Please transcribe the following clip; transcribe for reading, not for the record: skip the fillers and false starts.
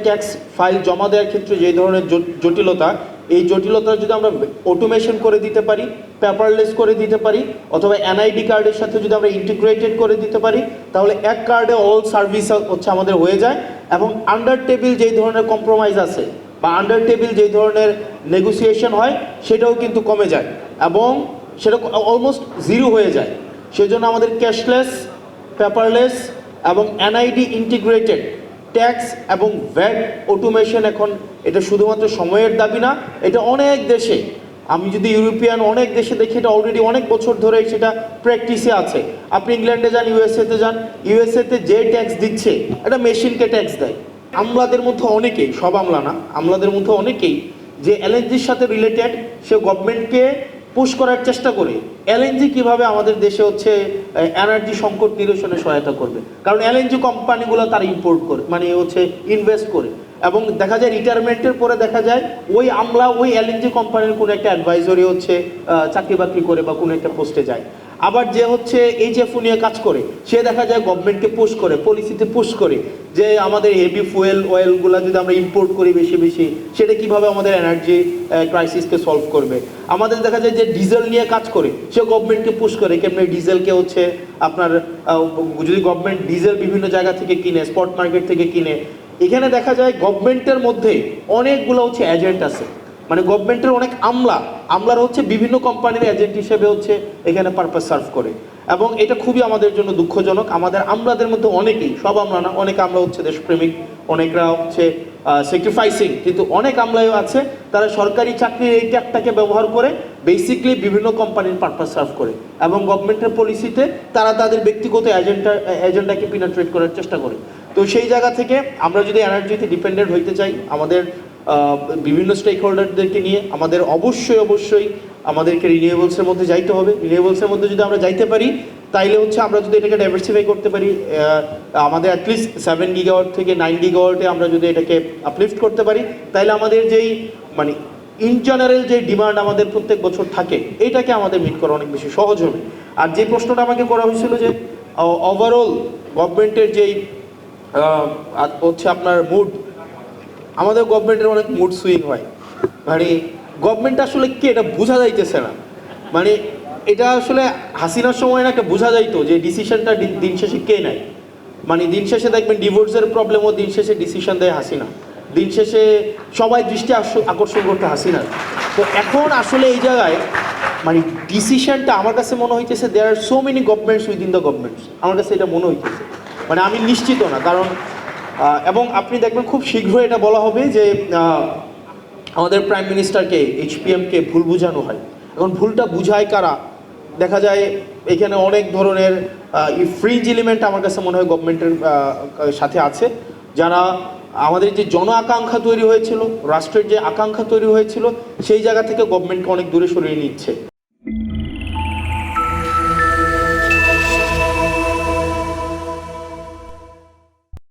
Tax file জমা দেওয়ার ক্ষেত্রে যে ধরনের জটিলতা, এই জটিলতা যদি আমরা অটোমেশন করে দিতে পারি, পেপারলেস করে দিতে পারি, অথবা এনআইডি কার্ডের সাথে যদি আমরা ইন্টিগ্রেটেড করে দিতে পারি, তাহলে এক কার্ডে অল সার্ভিস হচ্ছে আমাদের হয়ে যায়। এবং আন্ডার টেবিল যেই ধরনের কম্প্রোমাইজ আছে বা আন্ডার টেবিল যেই ধরনের নেগোসিয়েশন হয় সেটাও কিন্তু কমে যায় এবং সেটা অলমোস্ট জিরো হয়ে যায়। সেজন্য আমাদের ক্যাশলেস, পেপারলেস এবং এনআইডি ইন্টিগ্রেটেড ট্যাক্স এবং ভ্যাট অটোমেশন, এখন এটা শুধুমাত্র সময়ের দাবি না, এটা অনেক দেশে, আমি যদি ইউরোপিয়ান অনেক দেশে দেখি এটা অলরেডি অনেক বছর ধরে সেটা প্র্যাকটিসে আছে। আপনি ইংল্যান্ডে যান, ইউএসএতে যান, ইউএসএতে যে ট্যাক্স দিচ্ছে এটা মেশিনকে ট্যাক্স দেয়। আমলাদের মধ্যে অনেকেই, সব আমলা না, আমলাদের মধ্যে অনেকেই যে এলএনজির সাথে রিলেটেড, সে গভর্নমেন্টকে পুশ করার চেষ্টা করে এলএনজি কিভাবে আমাদের দেশে হচ্ছে এনার্জি সংকট নিরসনে সহায়তা করবে। কারণ এলএনজি কোম্পানিগুলো তারা ইম্পোর্ট করে, মানে হচ্ছে ইনভেস্ট করে, এবং দেখা যায় রিটায়ারমেন্টের পরে দেখা যায় ওই আমলা ওই এলএনজি কোম্পানির কোনো একটা অ্যাডভাইজরি হচ্ছে চাকরি বাকরি করে বা কোনো একটা পোস্টে যায়। আবার যে হচ্ছে এইচএফও নিয়ে কাজ করে সে দেখা যায় গভর্নমেন্টকে পুশ করে, পলিসিতে পুশ করে যে আমাদের হেভি ফুয়েল অয়েলগুলো যদি আমরা ইম্পোর্ট করি বেশি বেশি, সেটা কিভাবে আমাদের এনার্জি ক্রাইসিসকে সলভ করবে। আমাদের দেখা যায় যে ডিজেল নিয়ে কাজ করে সে গভর্নমেন্টকে পুশ করে কেমনি ডিজেলকে হচ্ছে আপনার, যদি গভর্নমেন্ট ডিজেল বিভিন্ন জায়গা থেকে কিনে, স্পট মার্কেট থেকে কিনে, এখানে দেখা যায় গভর্নমেন্টের মধ্যে অনেকগুলো হচ্ছে এজেন্ট আছে, মানে গভর্নমেন্টের অনেক আমলার হচ্ছে বিভিন্ন কোম্পানির এজেন্ট হিসেবে হচ্ছে এখানে পারপাস সার্ভ করে। এবং এটা খুবই আমাদের জন্য দুঃখজনক। আমাদের আমলাদের মধ্যে অনেকেই, সব আমলা না, অনেক আমলা হচ্ছে দেশপ্রেমিক, অনেকরা হচ্ছে স্যাক্রিফাইসিং, কিন্তু অনেক আমলাইও আছে তারা সরকারি চাকরির এই ট্যাগটাকে ব্যবহার করে বেসিকলি বিভিন্ন কোম্পানির পারপাস সার্ভ করে এবং গভর্নমেন্টের পলিসিতে তারা তাদের ব্যক্তিগত এজেন্ডাকে পিনাট্রেট করার চেষ্টা করে। তো সেই জায়গা থেকে আমরা যদি এনার্জিতে ডিপেন্ডেন্ট হইতে চাই, আমাদের বিভিন্ন স্টেক হোল্ডারদেরকে নিয়ে আমাদের অবশ্যই আমাদেরকে রিনিউয়েবলসের মধ্যে যাইতে হবে। রিনিউয়েবলসের মধ্যে যদি আমরা যাইতে পারি তাইলে হচ্ছে আমরা যদি এটাকে ডাইভার্সিফাই করতে পারি, আমাদের অ্যাটলিস্ট 7 গিগাওয়াট থেকে 9 গিগাওয়াটে আমরা যদি এটাকে আপলিফট করতে পারি, তাইলে আমাদের যেই মানে ইন জেনারেল যে ডিমান্ড আমাদের প্রত্যেক বছর থাকে এইটাকে আমাদের মিট করা অনেক বেশি সহজ হবে। আর যে প্রশ্নটা আমাকে করা হয়েছিল যে ওভারঅল গভর্নমেন্টের যেই হচ্ছে আপনার মুড, আমাদের গভর্নমেন্টের অনেক মুড সুইং হয়, মানে গভর্নমেন্ট আসলে কে এটা বোঝা যাইতেছে না। মানে এটা আসলে হাসিনার সময় না একটা বোঝা যাইতো যে ডিসিশনটা দিন শেষে কে নেয়। মানে দিন শেষে দেখবেন ডিভোর্সের প্রবলেমও দিন শেষে ডিসিশন দেয় হাসিনা, দিন শেষে সবাই দৃষ্টি আকর্ষণ করতে হাসিনা। তো এখন আসলে এই জায়গায় মানে ডিসিশনটা আমার কাছে মনে হইতেছে there are so many governments within the governments, আমার কাছে এটা মনে হইতেছে, মানে আমি নিশ্চিত না। কারণ এবং আপনি দেখবেন খুব শীঘ্রই এটা বলা হবে যে আমাদের প্রাইম মিনিস্টারকে, এইচপিএমকে ভুল বোঝানো হয়। এখন ভুলটা বুঝায় কারা? দেখা যায় এখানে অনেক ধরনের ফ্রিঞ্জ এলিমেন্ট আমার কাছে মনে হয় গভর্নমেন্টের সাথে আছে, যারা আমাদের যে জন আকাঙ্ক্ষা তৈরি হয়েছিল, রাষ্ট্রের যে আকাঙ্ক্ষা তৈরি হয়েছিল, সেই জায়গা থেকে গভর্নমেন্টকে অনেক দূরে সরিয়ে নিচ্ছে।